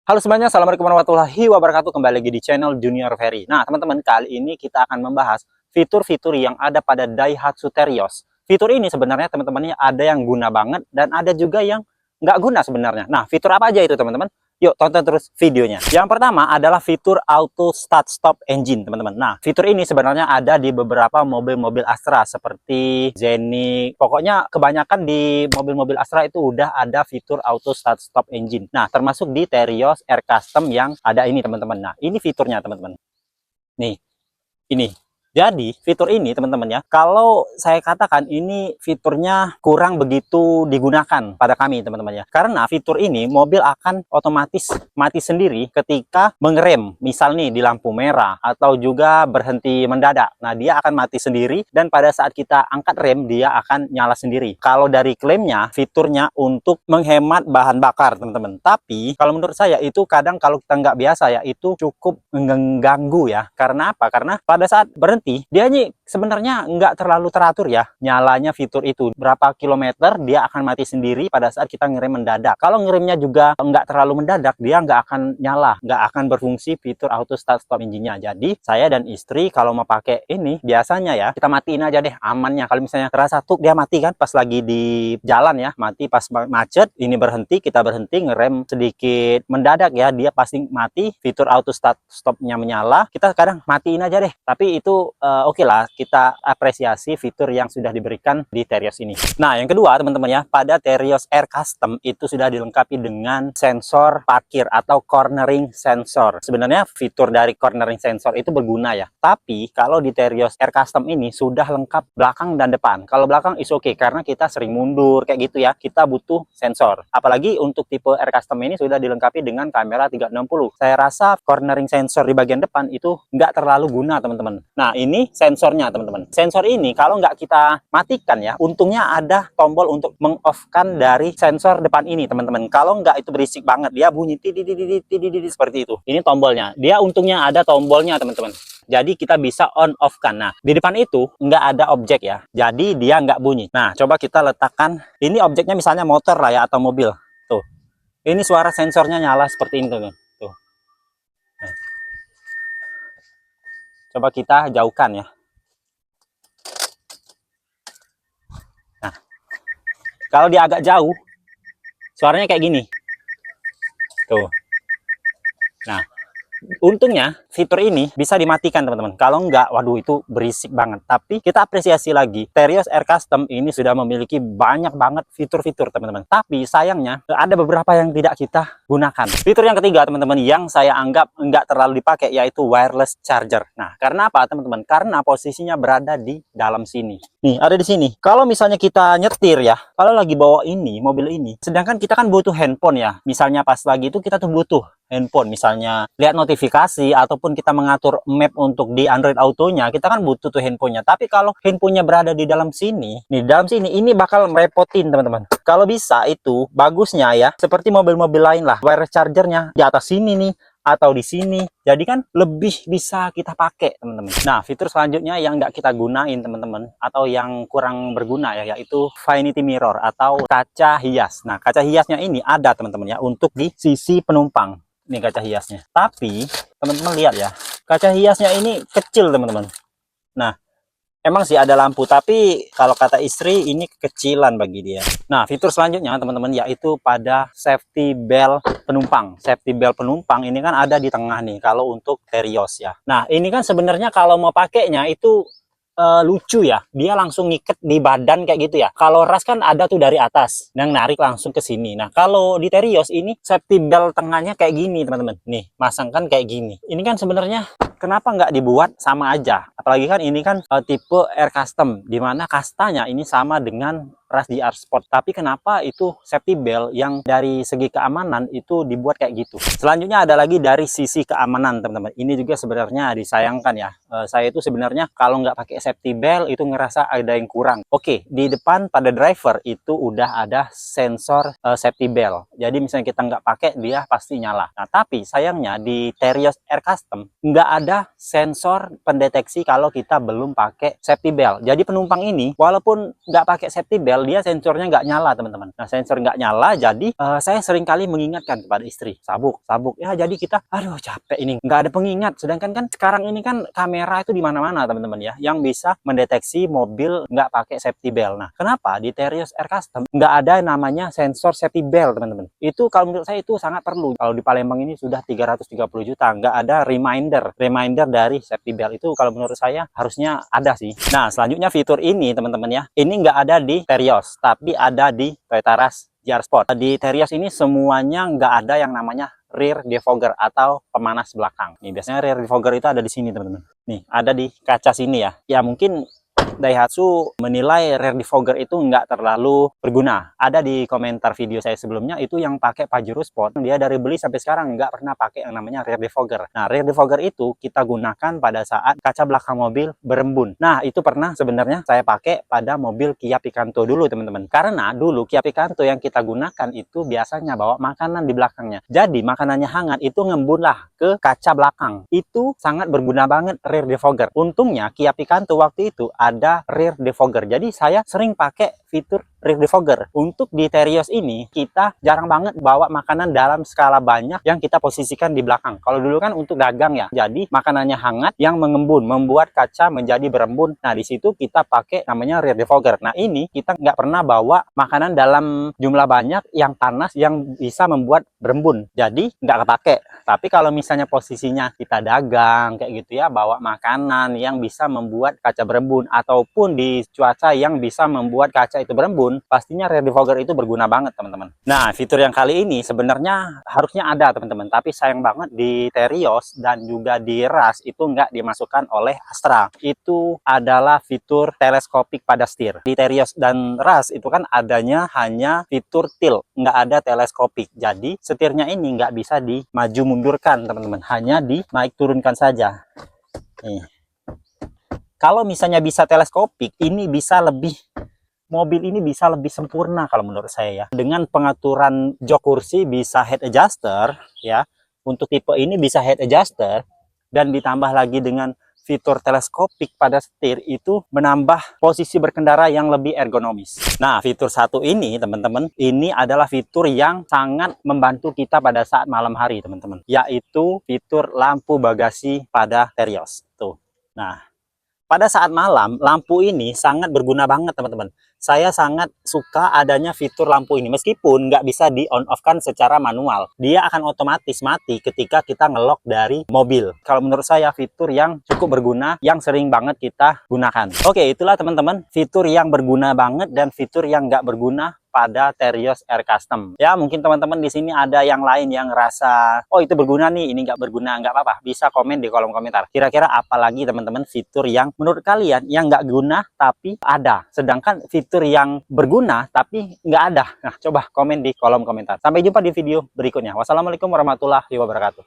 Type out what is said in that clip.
Halo semuanya, assalamualaikum warahmatullahi wabarakatuh. Kembali lagi di channel Junior Ferry. Nah teman-teman, kali ini kita akan membahas fitur-fitur yang ada pada Daihatsu Terios. Fitur ini sebenarnya teman-teman ada yang guna banget dan ada juga yang nggak guna sebenarnya. Nah fitur apa aja itu teman-teman? Yuk tonton terus videonya. Yang pertama adalah fitur auto start stop engine teman-teman. Nah fitur ini sebenarnya ada di beberapa mobil-mobil Astra seperti Zenith. Pokoknya kebanyakan di mobil-mobil Astra itu udah ada fitur auto start stop engine. Nah termasuk di Terios Air Custom yang ada ini teman-teman. Nah ini fiturnya teman-teman. Nih ini. Jadi fitur ini teman-teman ya, kalau saya katakan ini fiturnya kurang begitu digunakan pada kami teman-teman ya. Karena fitur ini mobil akan otomatis mati sendiri ketika mengerem. Misal nih di lampu merah atau juga berhenti mendadak. Nah dia akan mati sendiri dan pada saat kita angkat rem dia akan nyala sendiri. Kalau dari klaimnya fiturnya untuk menghemat bahan bakar teman-teman. Tapi kalau menurut saya itu kadang kalau kita nggak biasa ya itu cukup mengganggu ya. Karena apa? Karena pada saat berhenti dia nih sebenarnya nggak terlalu teratur ya nyalanya fitur itu. Berapa kilometer dia akan mati sendiri pada saat kita ngerem mendadak. Kalau ngeremnya juga nggak terlalu mendadak dia nggak akan nyala, nggak akan berfungsi fitur auto start stop engine-nya. Jadi saya dan istri kalau mau pakai ini biasanya ya kita matiin aja deh amannya. Kalau misalnya terasa tuh dia mati kan pas lagi di jalan ya, mati pas macet, ini berhenti, kita berhenti ngerem sedikit mendadak ya dia pasti mati, fitur auto start stopnya menyala, kita kadang matiin aja deh. Tapi itu oke lah, kita apresiasi fitur yang sudah diberikan di Terios ini. Nah, yang kedua teman-teman ya, pada Terios Air Custom itu sudah dilengkapi dengan sensor parkir atau cornering sensor. Sebenarnya fitur dari cornering sensor itu berguna ya. Tapi kalau di Terios Air Custom ini sudah lengkap belakang dan depan. Kalau belakang is oke karena kita sering mundur kayak gitu ya. Kita butuh sensor. Apalagi untuk tipe Air Custom ini sudah dilengkapi dengan kamera 360. Saya rasa cornering sensor di bagian depan itu nggak terlalu guna teman-teman. Nah, ini sensornya teman-teman. Sensor ini kalau nggak kita matikan ya, untungnya ada tombol untuk meng-off-kan dari sensor depan ini teman-teman. Kalau nggak itu berisik banget, dia bunyi tididididididididid seperti itu. Ini tombolnya. Dia untungnya ada tombolnya teman-teman. Jadi kita bisa on off kan. Nah di depan itu nggak ada objek ya. Jadi dia nggak bunyi. Nah coba kita letakkan. Ini objeknya misalnya motor lah ya atau mobil. Tuh. Ini suara sensornya nyala seperti ini teman-teman. Tuh. Nah. Coba kita jauhkan ya. Nah, kalau dia agak jauh, suaranya kayak gini. Tuh. Nah, untungnya fitur ini bisa dimatikan teman-teman. Kalau enggak, waduh itu berisik banget. Tapi kita apresiasi lagi, Terios Air Custom ini sudah memiliki banyak banget fitur-fitur teman-teman. Tapi sayangnya ada beberapa yang tidak kita gunakan. Fitur yang ketiga teman-teman yang saya anggap enggak terlalu dipakai yaitu wireless charger. Nah, karena apa teman-teman? Karena posisinya berada di dalam sini. Nih, ada di sini. Kalau misalnya kita nyetir ya, kalau lagi bawa ini, mobil ini, sedangkan kita kan butuh handphone ya. Misalnya pas lagi itu kita tuh butuh handphone, misalnya lihat notifikasi ataupun kita mengatur map untuk di Android Autonya, kita kan butuh tuh handphonenya. Tapi kalau handphonenya berada di dalam sini, nih dalam sini, ini bakal merepotin teman-teman. Kalau bisa itu bagusnya ya, seperti mobil-mobil lain lah, wireless chargernya di atas sini nih atau di sini. Jadi kan lebih bisa kita pakai teman-teman. Nah fitur selanjutnya yang nggak kita gunain teman-teman atau yang kurang berguna ya, yaitu vanity mirror atau kaca hias. Nah kaca hiasnya ini ada teman-teman ya untuk di sisi penumpang. Ini kaca hiasnya. Tapi teman-teman lihat ya, kaca hiasnya ini kecil teman-teman. Nah emang sih ada lampu, tapi kalau kata istri ini kekecilan bagi dia. Nah fitur selanjutnya teman-teman yaitu pada safety belt penumpang. Safety belt penumpang ini kan ada di tengah nih kalau untuk Terios ya. Nah ini kan sebenarnya kalau mau pakainya itu lucu ya, dia langsung ngiket di badan kayak gitu ya. Kalau ras kan ada tuh dari atas yang narik langsung ke sini. Nah kalau di Terios ini safety belt tengahnya kayak gini teman-teman. Nih masangkan kayak gini. Ini kan sebenarnya kenapa nggak dibuat sama aja? Apalagi kan ini kan tipe Air Custom, dimana kastanya ini sama dengan ras GR Sport. Tapi kenapa itu safety belt yang dari segi keamanan itu dibuat kayak gitu? Selanjutnya ada lagi dari sisi keamanan teman-teman. Ini juga sebenarnya disayangkan ya. Saya itu sebenarnya kalau nggak pakai safety belt itu ngerasa ada yang kurang. Oke, di depan pada driver itu udah ada sensor safety belt. Jadi misalnya kita nggak pakai dia pasti nyala. Nah tapi sayangnya di Terios Air Custom nggak ada sensor pendeteksi kalau kita belum pakai safety belt. Jadi penumpang ini walaupun nggak pakai safety belt, dia sensornya nggak nyala teman-teman. Nah sensor nggak nyala, jadi saya sering kali mengingatkan kepada istri, sabuk ya. Jadi kita aduh capek ini nggak ada pengingat, sedangkan kan sekarang ini kan kamera itu di mana-mana teman-teman ya, yang bisa mendeteksi mobil nggak pakai safety belt. Nah kenapa di Terios Air Custom nggak ada namanya sensor safety belt teman-teman? Itu kalau menurut saya itu sangat perlu. Kalau di Palembang ini sudah 330 juta nggak ada reminder dari safety belt. Itu kalau menurut saya harusnya ada sih. Nah selanjutnya fitur ini teman-teman ya, ini nggak ada di Terios tapi ada di Toyota Rush GR Sport. Di Terios ini semuanya nggak ada yang namanya rear defogger atau pemanas belakang. Nih biasanya rear defogger itu ada di sini teman-teman. Nih ada di kaca sini ya. Ya mungkin Daihatsu menilai rear defogger itu nggak terlalu berguna. Ada di komentar video saya sebelumnya, itu yang pakai Pajero Sport, dia dari beli sampai sekarang nggak pernah pakai yang namanya rear defogger. Nah, rear defogger itu kita gunakan pada saat kaca belakang mobil berembun. Nah, itu pernah sebenarnya saya pakai pada mobil Kia Picanto dulu, teman-teman. Karena dulu Kia Picanto yang kita gunakan itu biasanya bawa makanan di belakangnya. Jadi, makanannya hangat itu ngembun lah ke kaca belakang. Itu sangat berguna banget rear defogger. Untungnya Kia Picanto waktu itu ada rear defogger. Jadi saya sering pakai fitur rear defogger. Untuk di Terios ini kita jarang banget bawa makanan dalam skala banyak yang kita posisikan di belakang. Kalau dulu kan untuk dagang ya. Jadi makanannya hangat yang mengembun, membuat kaca menjadi berembun. Nah di situ kita pakai namanya rear defogger. Nah ini kita nggak pernah bawa makanan dalam jumlah banyak yang panas yang bisa membuat berembun. Jadi nggak kepake. Tapi kalau misalnya posisinya kita dagang kayak gitu ya, bawa makanan yang bisa membuat kaca berembun ataupun di cuaca yang bisa membuat kaca itu berembun, pastinya rear defogger itu berguna banget teman-teman. Nah fitur yang kali ini sebenarnya harusnya ada teman-teman, tapi sayang banget di Terios dan juga di Rush itu nggak dimasukkan oleh Astra. Itu adalah fitur teleskopik pada setir. Di Terios dan Rush itu kan adanya hanya fitur tilt, nggak ada teleskopik. Jadi setirnya ini nggak bisa dimaju mundurkan teman-teman, hanya dinaik turunkan saja. Nih. Kalau misalnya bisa teleskopik, ini bisa lebih, mobil ini bisa lebih sempurna kalau menurut saya ya. Dengan pengaturan jok kursi bisa head adjuster ya. Untuk tipe ini bisa head adjuster dan ditambah lagi dengan fitur teleskopik pada setir, itu menambah posisi berkendara yang lebih ergonomis. Nah, fitur satu ini teman-teman, ini adalah fitur yang sangat membantu kita pada saat malam hari teman-teman, yaitu fitur lampu bagasi pada Terios. Tuh. Nah, pada saat malam, lampu ini sangat berguna banget teman-teman. Saya sangat suka adanya fitur lampu ini. Meskipun nggak bisa di on off kan secara manual. Dia akan otomatis mati ketika kita ngelok dari mobil. Kalau menurut saya fitur yang cukup berguna, yang sering banget kita gunakan. Oke, itulah teman-teman fitur yang berguna banget dan fitur yang nggak berguna pada Terios Air Custom. Ya mungkin teman-teman di sini ada yang lain yang ngerasa oh itu berguna nih, ini nggak berguna, nggak apa-apa, bisa komen di kolom komentar. Kira-kira apalagi teman-teman fitur yang menurut kalian yang nggak guna tapi ada, sedangkan fitur yang berguna tapi nggak ada. Nah coba komen di kolom komentar. Sampai jumpa di video berikutnya. Wassalamualaikum warahmatullahi wabarakatuh.